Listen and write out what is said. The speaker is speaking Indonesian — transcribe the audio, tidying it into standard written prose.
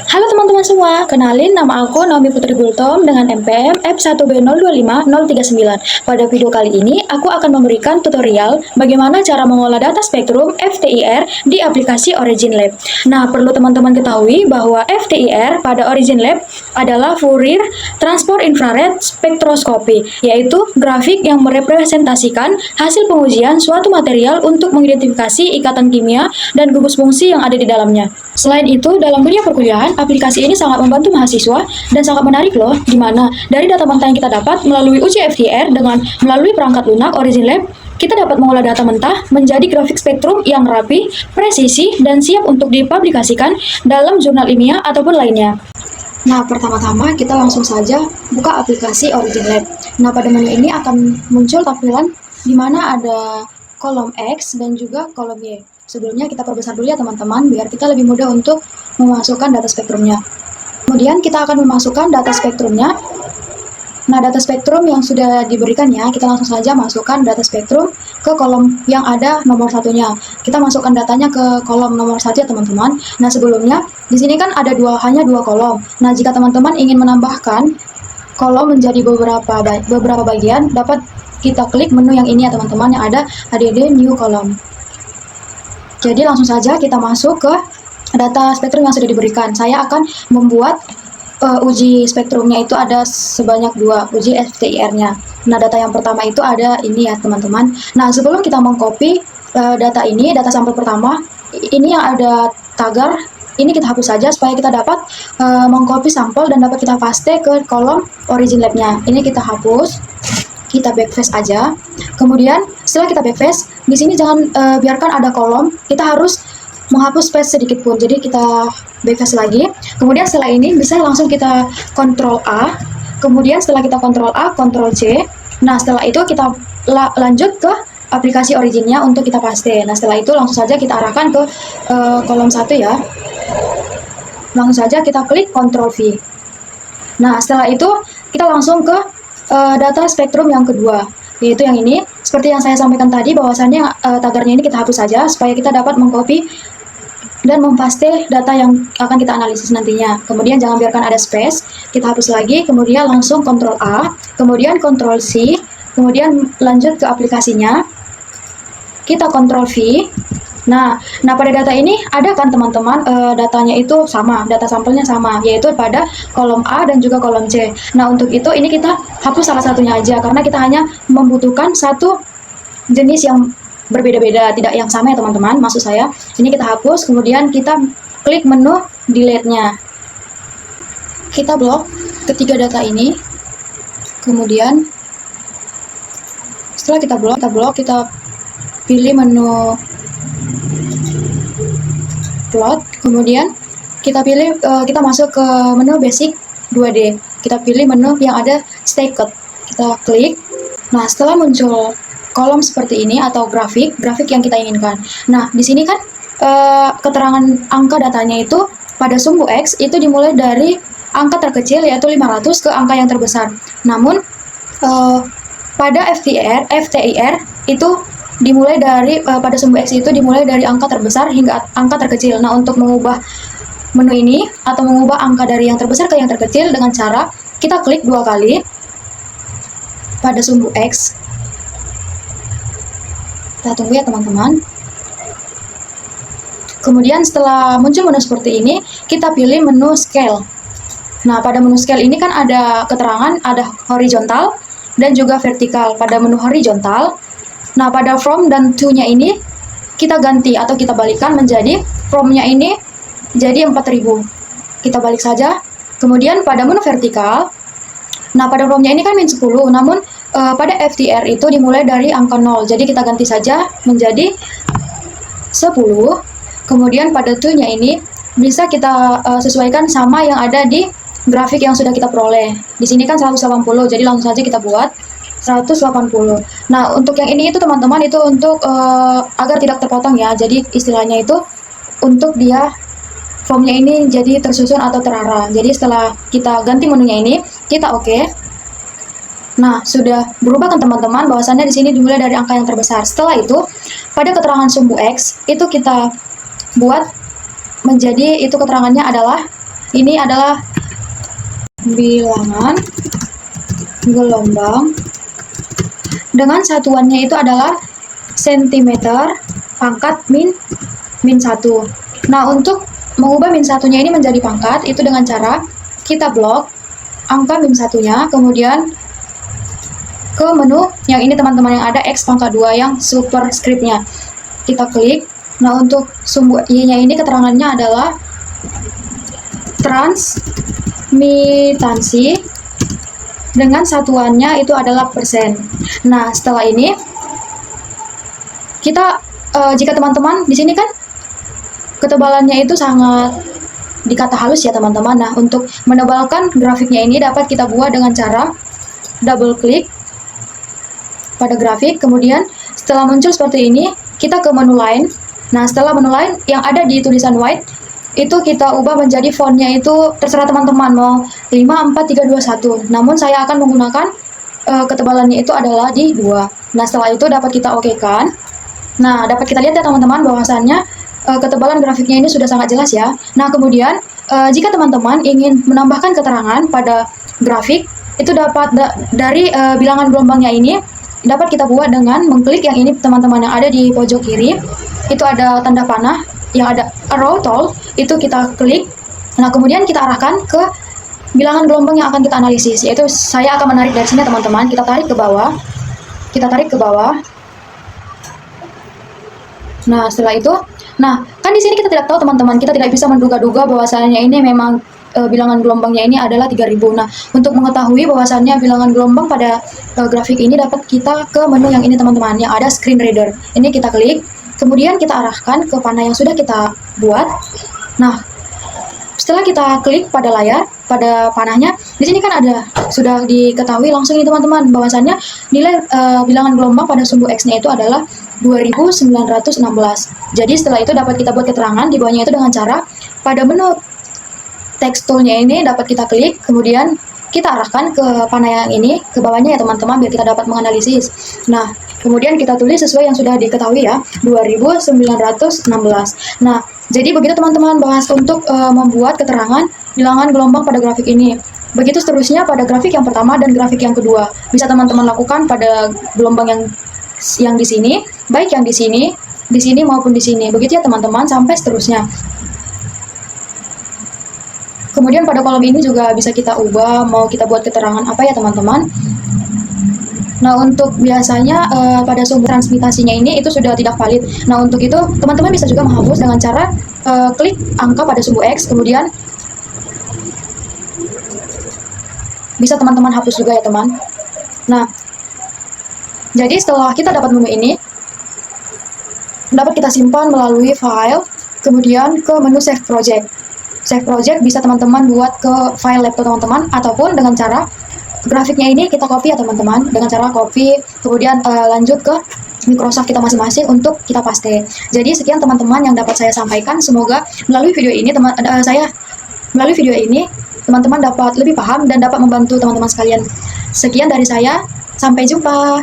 Halo teman-teman semua, kenalin nama aku Naomi Putri Gultom dengan NPM F1B025039. Pada video kali ini, aku akan memberikan tutorial bagaimana cara mengolah data spektrum FTIR di aplikasi Origin Lab. Nah, perlu teman-teman ketahui bahwa FTIR pada Origin Lab adalah Fourier Transport Infrared Spectroscopy, yaitu grafik yang merepresentasikan hasil pengujian suatu material untuk mengidentifikasi ikatan kimia dan gugus fungsi yang ada di dalamnya. Selain itu, dalam dunia perkuliahan, aplikasi ini sangat membantu mahasiswa dan sangat menarik loh, di mana dari data mentah yang kita dapat melalui uji FTIR dengan melalui perangkat lunak Origin Lab, kita dapat mengolah data mentah menjadi grafik spektrum yang rapi, presisi, dan siap untuk dipublikasikan dalam jurnal ilmiah ataupun lainnya. Nah, pertama-tama kita langsung saja buka aplikasi Origin Lab. Nah, pada menu ini akan muncul tampilan di mana ada kolom X dan juga kolom Y. Sebelumnya kita perbesar dulu ya teman-teman, biar kita lebih mudah untuk memasukkan data spektrumnya. Kemudian kita akan memasukkan data spektrumnya. Nah, data spektrum yang sudah diberikannya, kita langsung saja masukkan data spektrum ke kolom yang ada nomor satunya. Kita masukkan datanya ke kolom nomor 1 ya teman-teman. Nah, sebelumnya di sini kan ada hanya dua kolom. Nah, jika teman-teman ingin menambahkan kolom menjadi beberapa bagian, dapat kita klik menu yang ini ya teman-teman, yang ada add new column. Jadi langsung saja kita masuk ke data spektrum yang sudah diberikan. Saya akan membuat uji spektrumnya itu ada sebanyak 2 uji FTIR-nya. Nah, data yang pertama itu ada ini ya teman-teman. Nah, sebelum kita mengcopy data ini, data sampel pertama, ini yang ada tagar, ini kita hapus saja supaya kita dapat mengcopy sampel dan dapat kita paste ke kolom Origin Lab-nya. Ini kita hapus. Kita backface aja. Kemudian setelah kita backface, di sini jangan biarkan ada kolom. Kita harus menghapus space sedikit pun. Jadi kita backface lagi. Kemudian setelah ini bisa langsung kita Ctrl A. Kemudian setelah kita Ctrl A, Ctrl C. Nah, setelah itu kita lanjut ke aplikasi Originnya untuk kita paste. Nah, setelah itu langsung saja kita arahkan ke kolom 1 ya. Langsung saja kita klik Ctrl V. Nah, setelah itu kita langsung ke data spektrum yang kedua, yaitu yang ini. Seperti yang saya sampaikan tadi, bahwasannya tagarnya ini kita hapus saja supaya kita dapat mengcopy dan mempaste data yang akan kita analisis nantinya. Kemudian jangan biarkan ada space, kita hapus lagi, kemudian langsung Ctrl A, kemudian Ctrl C, kemudian lanjut ke aplikasinya, kita Ctrl V. Nah, pada data ini ada kan teman-teman, datanya itu sama, data sampelnya sama, yaitu pada kolom A dan juga kolom C. Nah, untuk itu ini kita hapus salah satunya aja, karena kita hanya membutuhkan satu jenis yang berbeda-beda, tidak yang sama ya teman-teman, maksud saya. Ini kita hapus, kemudian kita klik menu delete-nya. Kita blok ketiga data ini, kemudian setelah kita blok, kita pilih menu plot, kemudian kita masuk ke menu basic 2D. Kita pilih menu yang ada staked. Kita klik. Nah, setelah muncul kolom seperti ini atau grafik yang kita inginkan. Nah, di sini kan keterangan angka datanya itu pada sumbu X itu dimulai dari angka terkecil yaitu 500 ke angka yang terbesar. Namun pada FTIR itu dimulai dari pada sumbu X itu dimulai dari angka terbesar hingga angka terkecil. Nah, untuk mengubah menu ini atau mengubah angka dari yang terbesar ke yang terkecil dengan cara kita klik 2 kali pada sumbu X. Kita tunggu ya teman-teman. Kemudian setelah muncul menu seperti ini, kita pilih menu scale. Nah, pada menu scale ini kan ada keterangan, ada horizontal dan juga vertikal. Pada menu horizontal, nah, pada from dan to-nya ini kita ganti atau kita balikan menjadi from-nya ini jadi 4000. Kita balik saja. Kemudian pada menu vertikal, nah pada from-nya ini kan min 10, namun pada FTIR itu dimulai dari angka 0. Jadi kita ganti saja menjadi 10. Kemudian pada to-nya ini bisa kita sesuaikan sama yang ada di grafik yang sudah kita peroleh. Di sini kan 180, jadi langsung saja kita buat 180. Nah, untuk yang ini itu teman-teman itu untuk agar tidak terpotong ya. Jadi istilahnya itu untuk dia formnya ini jadi tersusun atau terarah. Jadi setelah kita ganti menunya ini, kita oke. Nah, sudah berubah kan teman-teman, bahwasannya di sini dimulai dari angka yang terbesar. Setelah itu, pada keterangan sumbu X itu kita buat menjadi itu keterangannya adalah Ini adalah bilangan gelombang dengan satuannya itu adalah sentimeter pangkat min 1. Nah, untuk mengubah min satunya ini menjadi pangkat itu dengan cara kita blok angka min satunya, kemudian ke menu yang ini teman-teman, yang ada X pangkat 2 yang superscriptnya. Kita klik. Nah, untuk sumbu I-nya ini keterangannya adalah transmitansi dengan satuannya itu adalah persen. Nah, setelah ini kita jika teman-teman di sini kan ketebalannya itu sangat dikata halus ya teman-teman. Nah, untuk menebalkan grafiknya ini dapat kita buat dengan cara double klik pada grafik, kemudian setelah muncul seperti ini, kita ke menu line. Nah, setelah menu line yang ada di tulisan white, itu kita ubah menjadi fontnya itu terserah teman-teman mau 5, 4, 3, 2, 1. Namun saya akan menggunakan ketebalannya itu adalah di 2. Nah, setelah itu dapat kita oke-kan. Nah, dapat kita lihat ya teman-teman bahwasannya ketebalan grafiknya ini sudah sangat jelas ya. Nah, kemudian jika teman-teman ingin menambahkan keterangan pada grafik, itu dapat dari bilangan gelombangnya ini dapat kita buat dengan mengklik yang ini teman-teman, yang ada di pojok kiri. Itu ada tanda panah yang ada arrow tool, itu kita klik. Nah, kemudian kita arahkan ke bilangan gelombang yang akan kita analisis, yaitu saya akan menarik dari sini teman-teman. Kita tarik ke bawah. Kita tarik ke bawah. Nah, setelah itu, nah, kan di sini kita tidak tahu teman-teman, kita tidak bisa menduga-duga bahwasannya ini memang bilangan gelombangnya ini adalah 3000. Nah, untuk mengetahui bahwasannya bilangan gelombang pada grafik ini dapat kita ke menu yang ini teman-teman, yang ada screen reader. Ini kita klik, kemudian kita arahkan ke panah yang sudah kita buat. Nah, setelah kita klik pada layar, pada panahnya, di sini kan ada, sudah diketahui langsung ini teman-teman, bahwasannya nilai bilangan gelombang pada sumbu X-nya itu adalah 2916. Jadi setelah itu dapat kita buat keterangan di bawahnya itu dengan cara pada menu text toolnya ini dapat kita klik, kemudian kita arahkan ke panah yang ini, ke bawahnya ya teman-teman, biar kita dapat menganalisis. Nah, kemudian kita tulis sesuai yang sudah diketahui ya, 2916. Nah, jadi begitu teman-teman bahas untuk membuat keterangan bilangan gelombang pada grafik ini. Begitu seterusnya pada grafik yang pertama dan grafik yang kedua. Bisa teman-teman lakukan pada gelombang yang di sini, baik yang di sini maupun di sini. Begitu ya teman-teman sampai seterusnya. Kemudian pada kolom ini juga bisa kita ubah, mau kita buat keterangan apa ya teman-teman. Nah, untuk biasanya pada sumber transmitasinya ini itu sudah tidak valid. Nah, untuk itu teman-teman bisa juga menghapus dengan cara klik angka pada sumbu X, kemudian bisa teman-teman hapus juga ya teman. Nah, jadi setelah kita dapat menu ini, dapat kita simpan melalui file, kemudian ke menu save project. Save project bisa teman-teman buat ke file laptop teman-teman, ataupun dengan cara grafiknya ini kita copy ya teman-teman, dengan cara copy, kemudian lanjut ke Microsoft kita masing-masing untuk kita paste. Jadi sekian teman-teman yang dapat saya sampaikan. Semoga melalui video ini teman-teman dapat lebih paham dan dapat membantu teman-teman sekalian. Sekian dari saya, sampai jumpa.